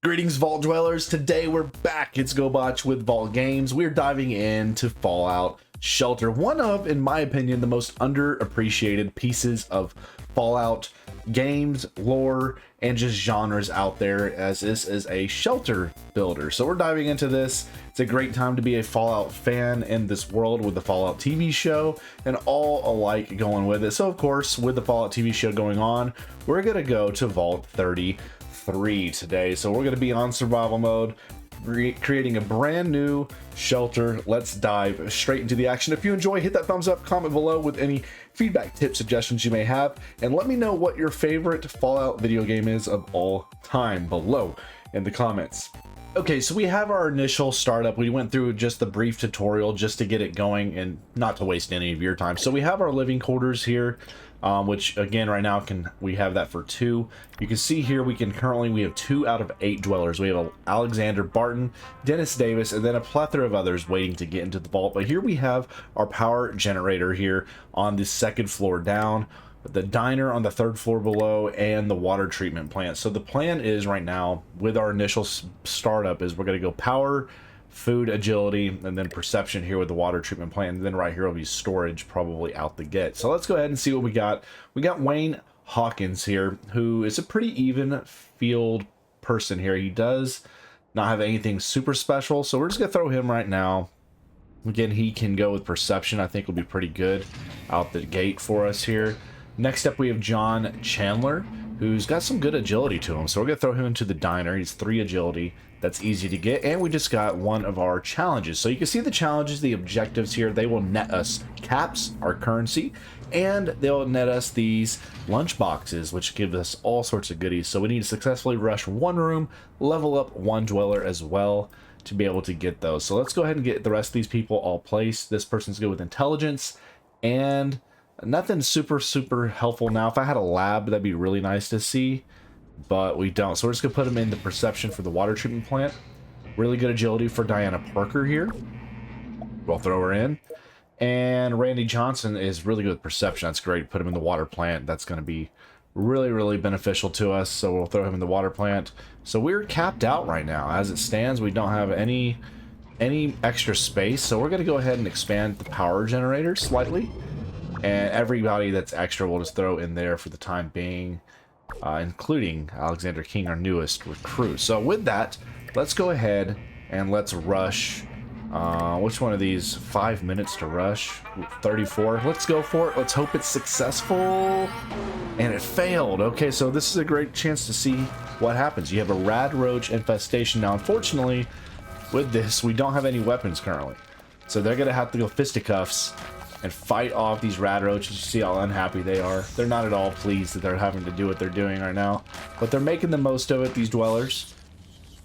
Greetings, Vault Dwellers. Today we're back. It's GoBotch with Vault Games. We're diving into Fallout Shelter, one of, in my opinion, the most underappreciated pieces of Fallout games, lore, and just genres out there, as this is a shelter builder. So we're diving into this. It's a great time to be a Fallout fan in this world with the Fallout TV show and all alike going with it. So of course, with the Fallout TV show going on, we're gonna go to Vault 33 today. So we're going to be on survival mode, creating a brand new shelter. Let's dive straight into the action. If you enjoy, hit that thumbs up, comment below with any feedback, tips, suggestions you may have, and let me know what your favorite Fallout video game is of all time below in the comments. Okay, so we have our initial startup. We went through just the brief tutorial just to get it going and not to waste any of your time. So we have our living quarters here, which again right now we have that for 2. You can see here we have 2 out of 8 dwellers. We have Alexander Barton, Dennis Davis, and then a plethora of others waiting to get into the vault. But here we have our power generator here on the 2nd floor down, the diner on the 3rd floor below, and the water treatment plant. So the plan is right now with our initial startup is we're going to go power, food, agility, and then perception here with the water treatment plant, and then right here will be storage probably out the gate. So let's go ahead and see what we got. We got Wayne Hawkins here, who is a pretty even field person here. He does not have anything super special, so we're just gonna throw him right now. Again, he can go with perception. I think will be pretty good out the gate for us here. Next up we have John Chandler, who's got some good agility to him, so we're gonna throw him into the diner. He's 3 agility. That's easy to get, and we just got one of our challenges. So you can see the challenges, the objectives here. They will net us caps, our currency, and they'll net us these lunch boxes, which give us all sorts of goodies. So we need to successfully rush 1 room, level up 1 dweller as well to be able to get those. So let's go ahead and get the rest of these people all placed. This person's good with intelligence, and nothing super helpful now. If I had a lab, that'd be really nice to see, but we don't. So we're just gonna put him in the perception for the water treatment plant. Really good agility for Diana Parker here. We'll throw her in. And Randy Johnson is really good with perception. That's great. Put him in the water plant. That's going to be really beneficial to us. So we'll throw him in the water plant. So we're capped out right now. As it stands, we don't have any extra space. So we're going to go ahead and expand the power generator slightly. And everybody that's extra we'll just throw in there for the time being, including Alexander King, our newest recruit. So with that, let's go ahead and let's rush. Which one of these? 5 minutes to rush. 34. Let's go for it. Let's hope it's successful. And it failed. Okay, so this is a great chance to see what happens. You have a rad roach infestation. Now, unfortunately, with this, we don't have any weapons currently. So they're going to have to go fisticuffs and fight off these rad roaches. You see how unhappy they are. They're not at all pleased that they're having to do what they're doing right now. But they're making the most of it, these dwellers.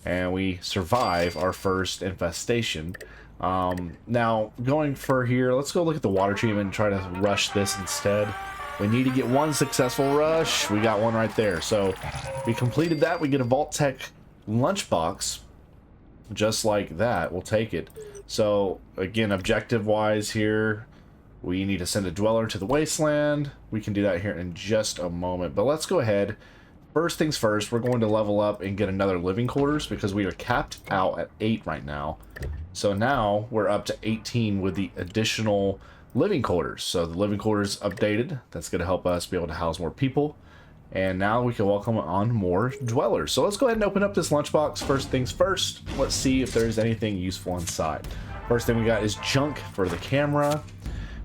And we survive our first infestation. Now, going for here, let's go look at the water treatment and try to rush this instead. We need to get 1 successful rush. We got 1 right there. So we completed that. We get a Vault Tech lunchbox. Just like that. We'll take it. So, again, objective-wise here, we need to send a dweller to the wasteland. We can do that here in just a moment. But let's go ahead. First things first, we're going to level up and get another living quarters because we are capped out at 8 right now. So now we're up to 18 with the additional living quarters. So the living quarters updated. That's going to help us be able to house more people. And now we can welcome on more dwellers. So let's go ahead and open up this lunchbox. First things first, let's see if there's anything useful inside. First thing we got is junk for the camera.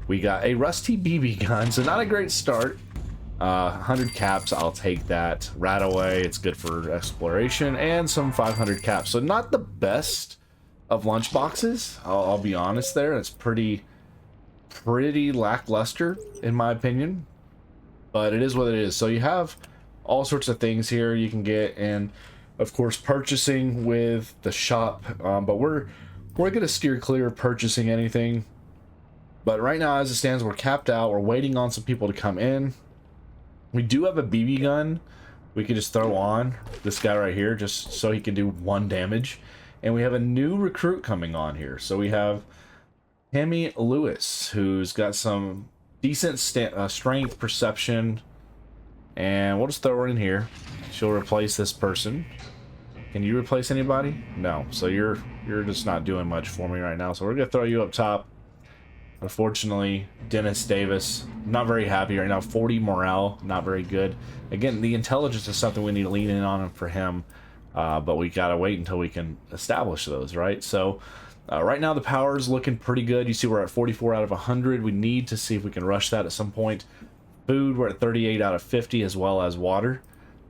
We got a rusty BB gun, so not a great start. 100 caps, I'll take that. Right away, it's good for exploration, and some 500 caps. So not the best of lunch boxes, I'll be honest there. It's pretty lackluster in my opinion, but it is what it is. So you have all sorts of things here you can get, and of course purchasing with the shop, but we're gonna steer clear of purchasing anything. But right now, as it stands, we're capped out. We're waiting on some people to come in. We do have a BB gun we could just throw on this guy right here just so he can do 1 damage. And we have a new recruit coming on here. So we have Tammy Lewis, who's got some decent strength, perception, and we'll just throw her in here. She'll replace this person. Can you replace anybody? No. So you're just not doing much for me right now. So we're gonna throw you up top. Unfortunately, Dennis Davis, not very happy right now. 40 morale, not very good. Again, the intelligence is something we need to lean in on for him, but we gotta wait until we can establish those, right? So right now the power is looking pretty good. You see we're at 44 out of 100. We need to see if we can rush that at some point. Food, we're at 38 out of 50, as well as water.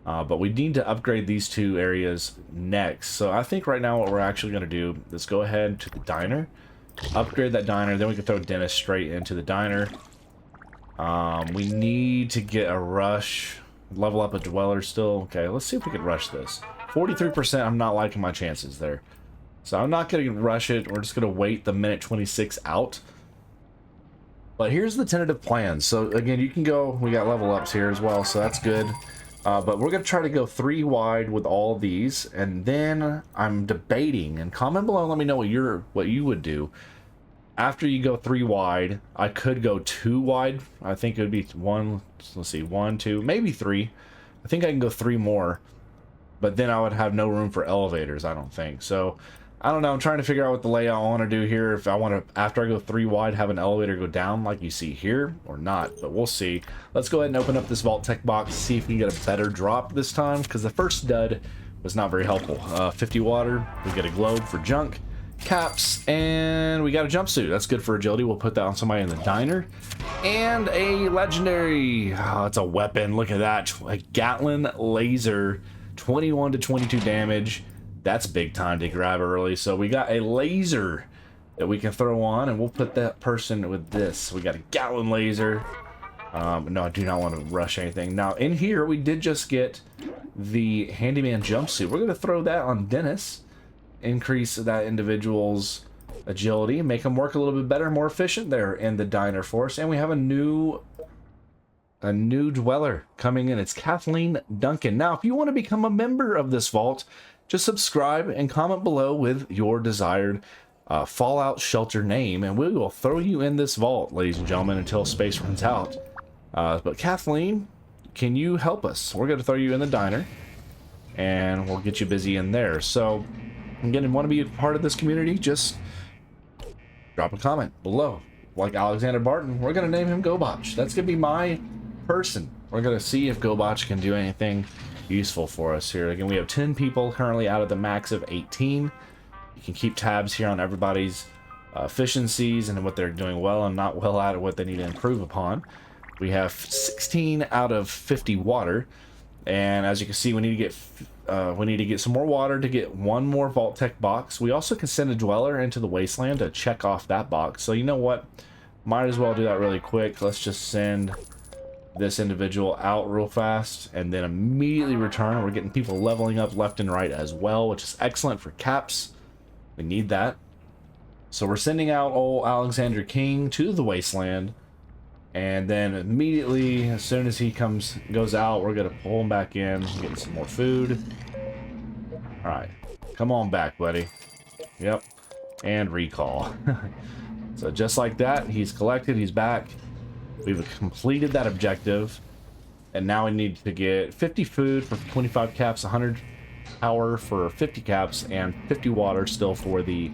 But we need to upgrade these two areas next. So I think right now what we're actually going to do is go ahead to the diner, upgrade that diner, then we can throw Dennis straight into the diner. We need to get a rush, level up a dweller still. Okay, let's see if we can rush this. 43%, I'm not liking my chances there. So I'm not going to rush it. We're just going to wait the minute 26 out. But here's the tentative plan. So again, you can go, we got level ups here as well, so that's good. But we're going to try to go 3 wide with all these, and then I'm debating, and comment below and let me know what you would do. After you go 3 wide, I could go 2 wide. I think it would be 1, let's see, 1, 2, maybe 3. I think I can go 3 more, but then I would have no room for elevators, I don't think. So, I don't know, I'm trying to figure out what the layout I want to do here. If I want to, after I go 3 wide, have an elevator go down like you see here, or not, but we'll see. Let's go ahead and open up this Vault Tech box, see if we can get a better drop this time, because the first dud was not very helpful. 50 water, we get a globe for junk, caps, and we got a jumpsuit. That's good for agility. We'll put that on somebody in the diner. And a legendary, oh, it's a weapon, look at that, a Gatlin laser, 21 to 22 damage. That's big time to grab early. So we got a laser that we can throw on, and we'll put that person with this. We got a Gatlin laser. No, I do not want to rush anything. Now, in here, we did just get the handyman jumpsuit. We're going to throw that on Dennis. Increase that individual's agility, make them work a little bit better, more efficient there in the diner for us. And we have a new dweller coming in. It's Kathleen Duncan. Now, if you want to become a member of this vault, just subscribe and comment below with your desired Fallout shelter name, and we will throw you in this vault, ladies and gentlemen, until space runs out. But Kathleen, can you help us? We're going to throw you in the diner, and we'll get you busy in there. So, again, want to be a part of this community, just drop a comment below. Like Alexander Barton, we're going to name him GoBotch. That's going to be my person. We're going to see if GoBotch can do anything useful for us here. Again, we have 10 people currently out of the max of 18. You can keep tabs here on everybody's efficiencies and what they're doing well and not well at, or what they need to improve upon. We have 16 out of 50 water, and as you can see, we need to get some more water to get 1 more Vault Tech box. We also can send a dweller into the wasteland to check off that box. So you know what? Might as well do that really quick. Let's just send this individual out real fast and then immediately return. We're getting people leveling up left and right as well, which is excellent for caps. We need that. So we're sending out old Alexander King to the wasteland, and then immediately as soon as he goes out, we're gonna pull him back in, getting some more food. All right, come on back, buddy. Yep, and recall. So just like that, he's collected, he's back. We've completed that objective, and now we need to get 50 food for 25 caps, 100 power for 50 caps, and 50 water still for the...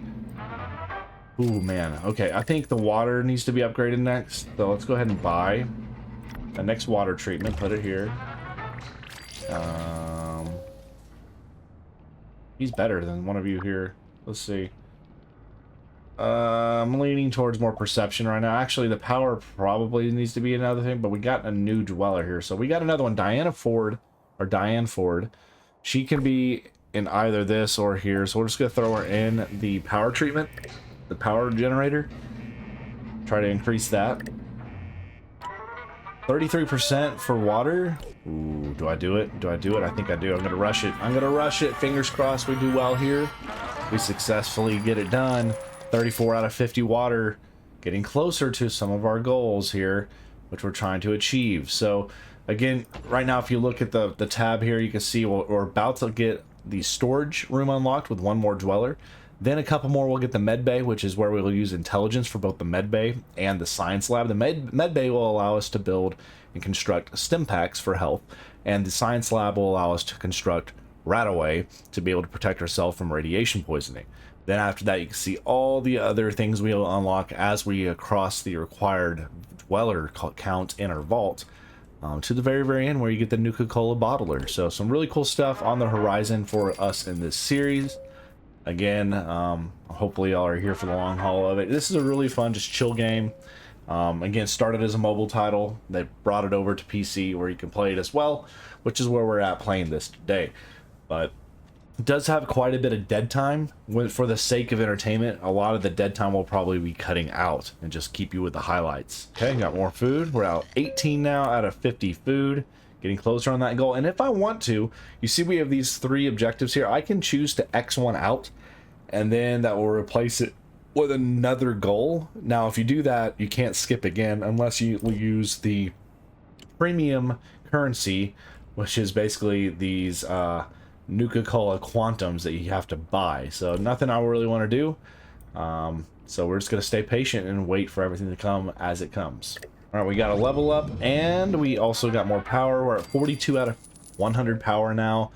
Ooh, man. Okay, I think the water needs to be upgraded next, so let's go ahead and buy the next water treatment, put it here. He's better than one of you here. Let's see. I'm leaning towards more perception right now. Actually, the power probably needs to be another thing, but we got a new dweller here. So we got another one, Diane Ford. She can be in either this or here. So we're just going to throw her in the power treatment, the power generator. Try to increase that. 33% for water. Ooh, do I do it? Do I do it? I think I do. I'm going to rush it. I'm going to rush it. Fingers crossed we do well here. We successfully get it done. 34 out of 50 water, getting closer to some of our goals here, which we're trying to achieve. So again, right now, if you look at the tab here, you can see we're about to get the storage room unlocked with 1 more dweller. Then a couple more, we'll get the med bay, which is where we will use intelligence for both the med bay and the science lab. The med bay will allow us to build and construct stim packs for health, and the science lab will allow us to construct Radaway to be able to protect ourselves from radiation poisoning. Then after that, you can see all the other things we'll unlock as we cross the required dweller count in our vault, to the very end where you get the Nuka-Cola bottler. So some really cool stuff on the horizon for us in this series. Again, hopefully y'all are here for the long haul of it. This is a really fun, just chill game. Again, started as a mobile title. They brought it over to PC where you can play it as well, which is where we're at playing this today. But it does have quite a bit of dead time. For the sake of entertainment, a lot of the dead time will probably be cutting out and just keep you with the highlights. Okay, got more food. We're out 18 now out of 50 food. Getting closer on that goal. And if I want to, you see we have these 3 objectives here. I can choose to X one out, and then that will replace it with another goal. Now, if you do that, you can't skip again unless you will use the premium currency, which is basically these Nuka-Cola quantums that you have to buy. So nothing I really want to do. So we're just going to stay patient and wait for everything to come as it comes. All right, we got a level up, and we also got more power. We're at 42 out of 100 power now.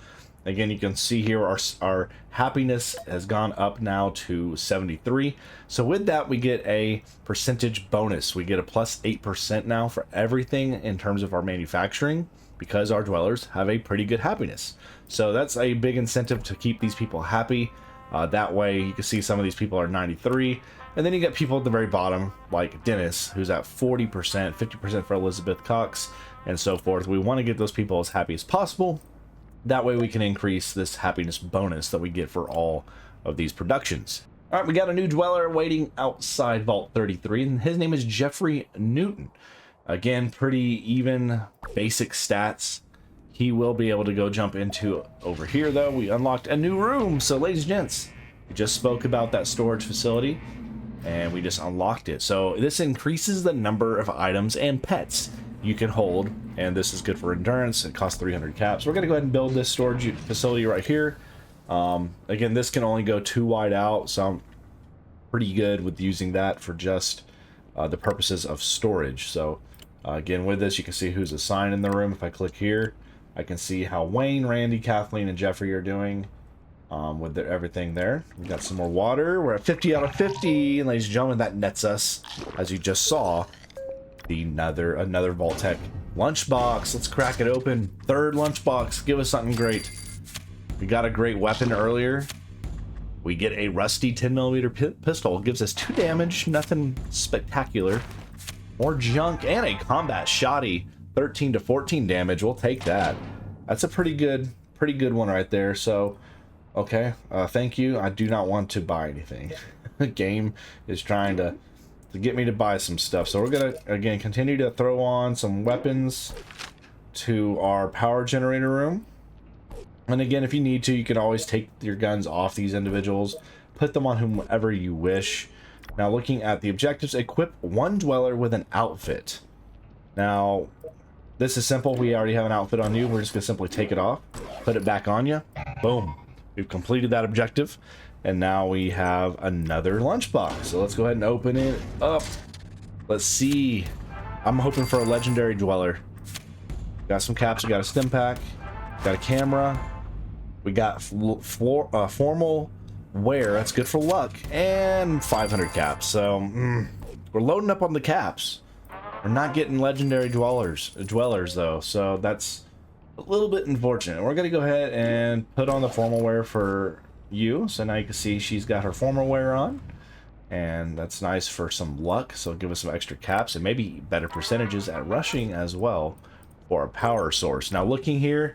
Again, you can see here our happiness has gone up now to 73. So with that, we get a percentage bonus. We get a plus 8% now for everything in terms of our manufacturing, because our dwellers have a pretty good happiness. So that's a big incentive to keep these people happy. That way, you can see some of these people are 93. And then you get people at the very bottom, like Dennis, who's at 40%, 50% for Elizabeth Cox, and so forth. We want to get those people as happy as possible. That way we can increase this happiness bonus that we get for all of these productions. All right, we got a new dweller waiting outside Vault 33, and his name is Jeffrey Newton. Again, pretty even basic stats. He will be able to go jump into over here, though. We unlocked a new room. So, ladies and gents, we just spoke about that storage facility, and we just unlocked it. So this increases the number of items and pets you can hold, and this is good for endurance. It costs 300 caps. We're going to go ahead and build this storage facility right here. Again, this can only go 2 wide out, so I'm pretty good with using that for just the purposes of storage. So again, with this, you can see who's assigned in the room. If I click here, I can see how Wayne, Randy, Kathleen, and Jeffrey are doing with everything there. We got some more water. We're at 50 out of 50, and ladies and gentlemen, that nets us, as you just saw, another Vault-Tec lunchbox. Let's crack it open. 3rd lunchbox. Give us something great. We got a great weapon earlier. We get a rusty 10mm pistol. Gives us 2 damage. Nothing spectacular. More junk and a combat shoddy. 13 to 14 damage. We'll take that. That's a pretty good one right there. So, okay. Thank you. I do not want to buy anything. The game is trying to get me to buy some stuff. So we're gonna again continue to throw on some weapons to our power generator room. And again, if you need to, you can always take your guns off these individuals, put them on whomever you wish. Now, looking at the objectives, equip 1 dweller with an outfit. Now, this is simple. We already have an outfit on you. We're just gonna simply take it off, put it back on you. Boom. We've completed that objective. And now we have another lunchbox. So let's go ahead and open it up. Let's see. I'm hoping for a legendary dweller. Got some caps. We got a stim pack. Got a camera. We got formal wear. That's good for luck. And 500 caps. So we're loading up on the caps. We're not getting legendary dwellers though. So that's a little bit unfortunate. We're going to go ahead and put on the formal wear for you. So now you can see she's got her formal wear on, and that's nice for some luck. So give us some extra caps and maybe better percentages at rushing as well for a power source. Now looking here,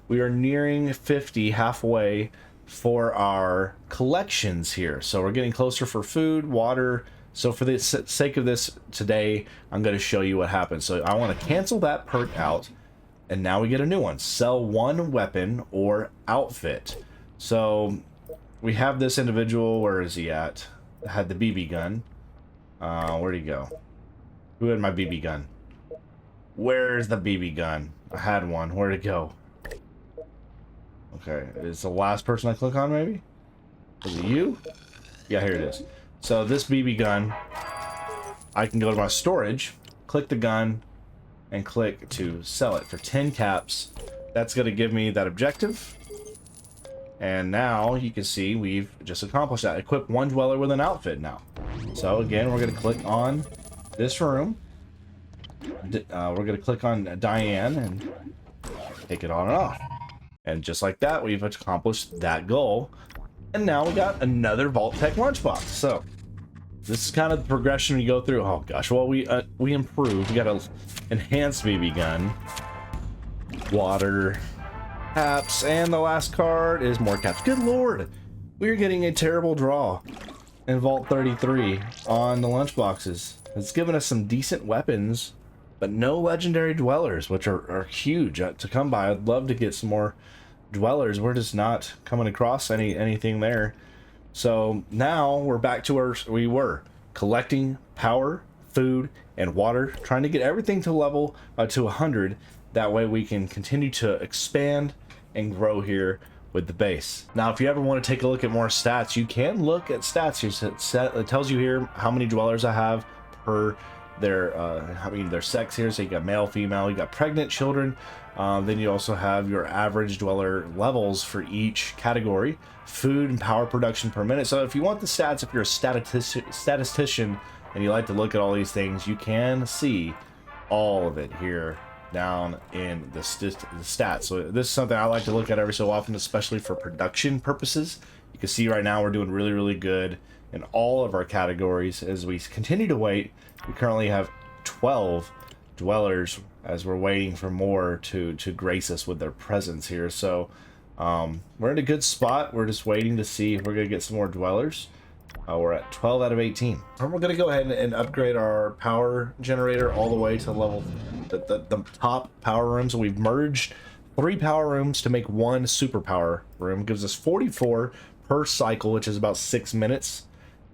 we are nearing 50, halfway for our collections here. So we're getting closer for food, water. So for the sake of this today, I'm going to show you what happens. So I want to cancel that perk out, and now we get a new one. Sell 1 weapon or outfit. So we have this individual. Where is he at? Had the BB gun. Where'd he go? Who had my BB gun? Where's the BB gun? I had one. Where'd it go? Okay, it's the last person I click on, maybe? Is it you? Yeah, here it is. So this BB gun, I can go to my storage, click the gun, and click to sell it for 10 caps. That's going to give me that objective. And now you can see we've just accomplished that. Equip one dweller with an outfit now. So again, we're going to click on this room. We're going to click on Diane and take it on and off. And just like that, we've accomplished that goal. And now we got another Vault Tech lunchbox. So this is kind of the progression we go through. Oh gosh, well we improved. We got an enhanced BB gun, water, caps, and the last card is more caps. Good lord, we are getting a terrible draw in Vault 33 on the lunchboxes. It's given us some decent weapons, but no legendary dwellers, which are huge to come by. I'd love to get some more dwellers. We're just not coming across anything there. So now we're back to where we were, collecting power, food, and water, trying to get everything to level to 100. That way we can continue to expand and grow here with the base. Now, if you ever want to take a look at more stats, you can look at stats here. It tells you here how many dwellers I have per their sex here. So you got male, female, you got pregnant, children. Then you also have your average dweller levels for each category, food and power production per minute. So if you want the stats, if you're a statistician and you like to look at all these things, you can see all of it here down in the stats. So this is something I like to look at every so often, especially for production purposes. You can see right now we're doing really good in all of our categories. As we continue to wait, we currently have 12 dwellers as we're waiting for more to grace us with their presence here. So we're in a good spot. We're just waiting to see if we're gonna get some more dwellers. We're at 12 out of 18. And we're gonna go ahead and upgrade our power generator all the way to level the top power rooms. So we've merged 3 power rooms to make 1 superpower room. Gives us 44 per cycle, which is about 6 minutes.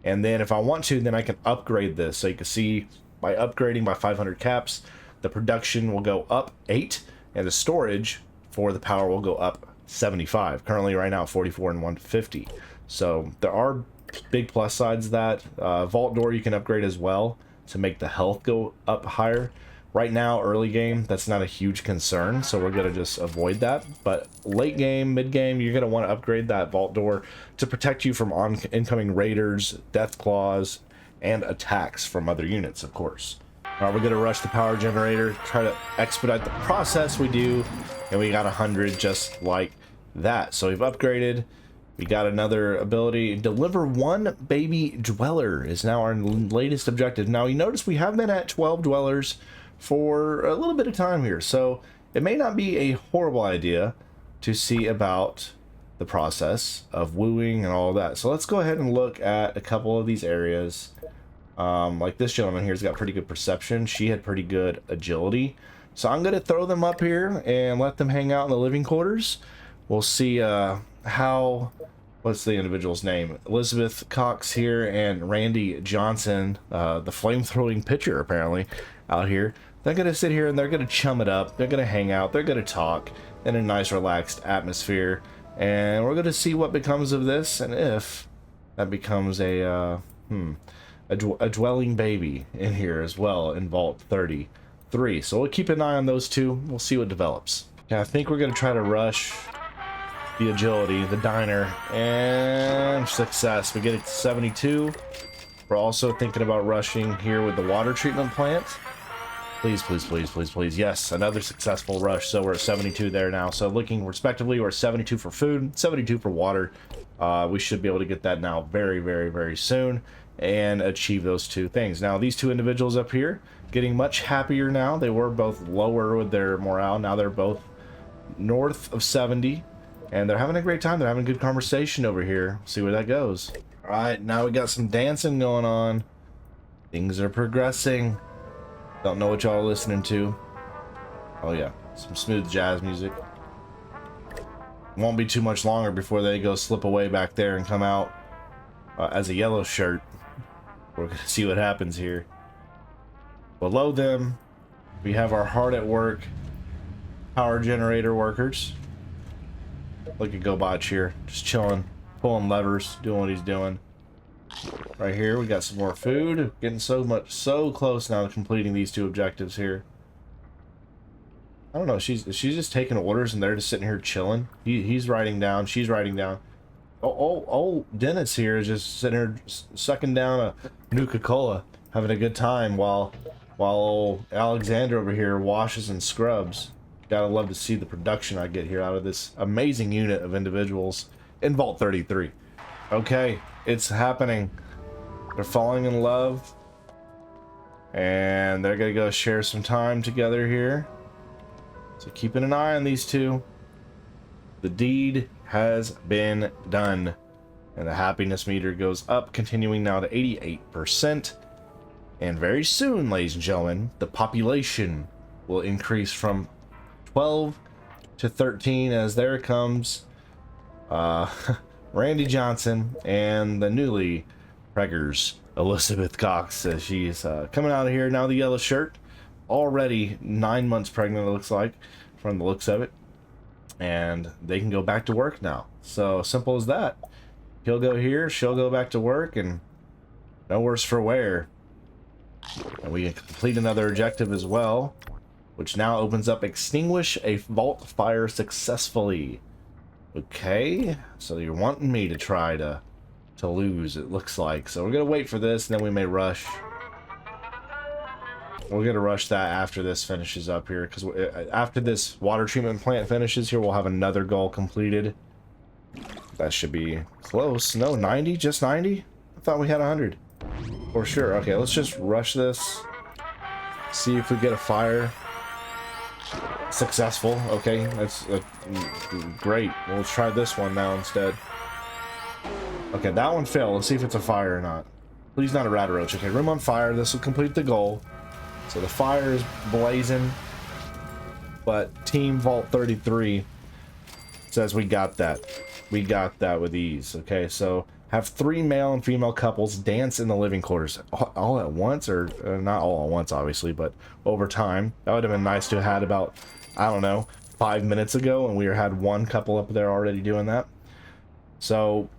And then if I want to, then I can upgrade this. So you can see by upgrading by 500 caps, the production will go up 8, and the storage for the power will go up 75. Currently right now 44 and 150. So there are big plus sides to that. Vault door you can upgrade as well to make the health go up higher. Right now, early game, that's not a huge concern, so we're going to just avoid that. But late game, mid game, you're going to want to upgrade that vault door to protect you from incoming raiders, death claws, and attacks from other units, of course. All right, we're going to rush the power generator, try to expedite the process. We do, and we got 100 just like that. So we've upgraded. We got another ability. Deliver 1 baby dweller is now our latest objective. Now, you notice we have been at 12 dwellers for a little bit of time here, so it may not be a horrible idea to see about the process of wooing and all that. So let's go ahead and look at a couple of these areas. Like this gentleman here's got pretty good perception. She had pretty good agility. So I'm going to throw them up here and let them hang out in the living quarters. We'll see what's the individual's name? Elizabeth Cox here and Randy Johnson, the flame-throwing pitcher apparently, out here. They're going to sit here and they're going to chum it up. They're going to hang out. They're going to talk in a nice relaxed atmosphere. And we're going to see what becomes of this and if that becomes a dwelling baby in here as well in Vault 33. So we'll keep an eye on those two. We'll see what develops. Yeah, I think we're going to try to rush the agility, the diner, and success. We get it to 72. We're also thinking about rushing here with the water treatment plant. Please, please, please, please, please. Yes, another successful rush. So we're at 72 there now. So looking respectively, we're 72 for food, 72 for water. We should be able to get that now very soon and achieve those two things. Now, these two individuals up here getting much happier now. They were both lower with their morale. Now they're both north of 70. And they're having a great time. They're having a good conversation over here. See where that goes. All right, now we got some dancing going on. Things are progressing. Don't know what y'all are listening to. Oh yeah, some smooth jazz music. Won't be too much longer before they go slip away back there and come out as a yellow shirt. We're gonna see what happens here. Below them, we have our hard at work power generator workers. Look at GoBotch here, just chilling, pulling levers, doing what he's doing. Right here, we got some more food. Getting so close now to completing these two objectives here. I don't know. She's just taking orders and they're just sitting here chilling. He's writing down. She's writing down. Oh, Dennis here is just sitting here sucking down a Nuka-Cola, having a good time while old Alexander over here washes and scrubs. Gotta love to see the production I get here out of this amazing unit of individuals in Vault 33. Okay, it's happening. They're falling in love. And they're gonna go share some time together here. So keeping an eye on these two. The deed has been done. And the happiness meter goes up, continuing now to 88%. And very soon, ladies and gentlemen, the population will increase from 12 to 13 as there comes Randy Johnson and the newly preggers Elizabeth Cox as she's coming out of here. Now the yellow shirt, already 9 months pregnant, it looks like, from the looks of it. And they can go back to work now. So simple as that. He'll go here, she'll go back to work, and no worse for wear. And we can complete another objective as well, which now opens up extinguish a vault fire successfully. Okay, so you're wanting me to try to lose, it looks like. So we're gonna wait for this, and then we may rush. We're gonna rush that after this finishes up here, because after this water treatment plant finishes here, we'll have another goal completed. That should be close. No, 90? Just 90? I thought we had 100. For sure. Okay, let's just rush this. See if we get a fire. Successful. Okay, that's great. We'll try this one now instead. Okay, that one failed. Let's see if it's a fire or not. Please not a rat roach. Okay, room on fire. This will complete the goal. So the fire is blazing. But Team Vault 33 says we got that. We got that with ease. Okay, so have 3 male and female couples dance in the living quarters all at once, or not all at once, obviously, but over time. That would have been nice to have had about, I don't know, 5 minutes ago, and we had one couple up there already doing that. So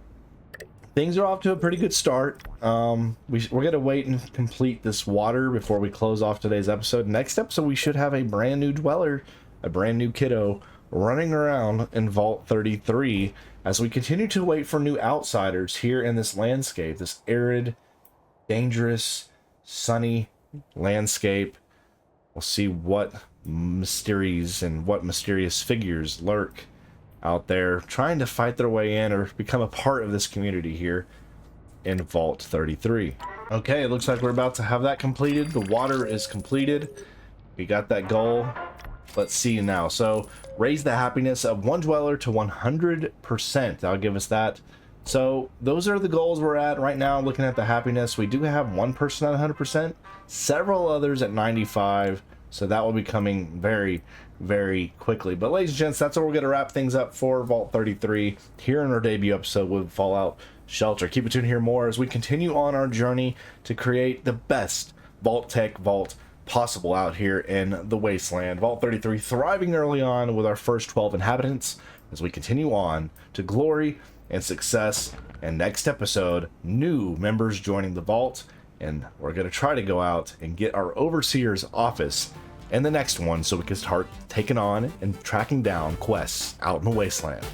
things are off to a pretty good start. We're gonna wait and complete this water before we close off today's episode. Next episode, we should have a brand new dweller, a brand new kiddo running around in Vault 33 as we continue to wait for new outsiders here in this landscape, this arid, dangerous, sunny landscape. We'll see what mysteries and what mysterious figures lurk out there trying to fight their way in or become a part of this community here in Vault 33. Okay, it looks like we're about to have that completed. The water is completed. We got that goal. Let's see now. So raise the happiness of one dweller to 100%. That'll give us that. So those are the goals we're at right now. Looking at the happiness, we do have one person at 100%, several others at 95. So that will be coming very, very quickly. But ladies and gents, that's where we're going to wrap things up for Vault 33 here in our debut episode with Fallout Shelter. Keep it tuned here more as we continue on our journey to create the best Vault Tech vault possible out here in the wasteland. Vault 33 thriving early on with our first 12 inhabitants as we continue on to glory and success. And next episode, new members joining the vault, and we're going to try to go out and get our overseer's office in the next one so we can start taking on and tracking down quests out in the wasteland.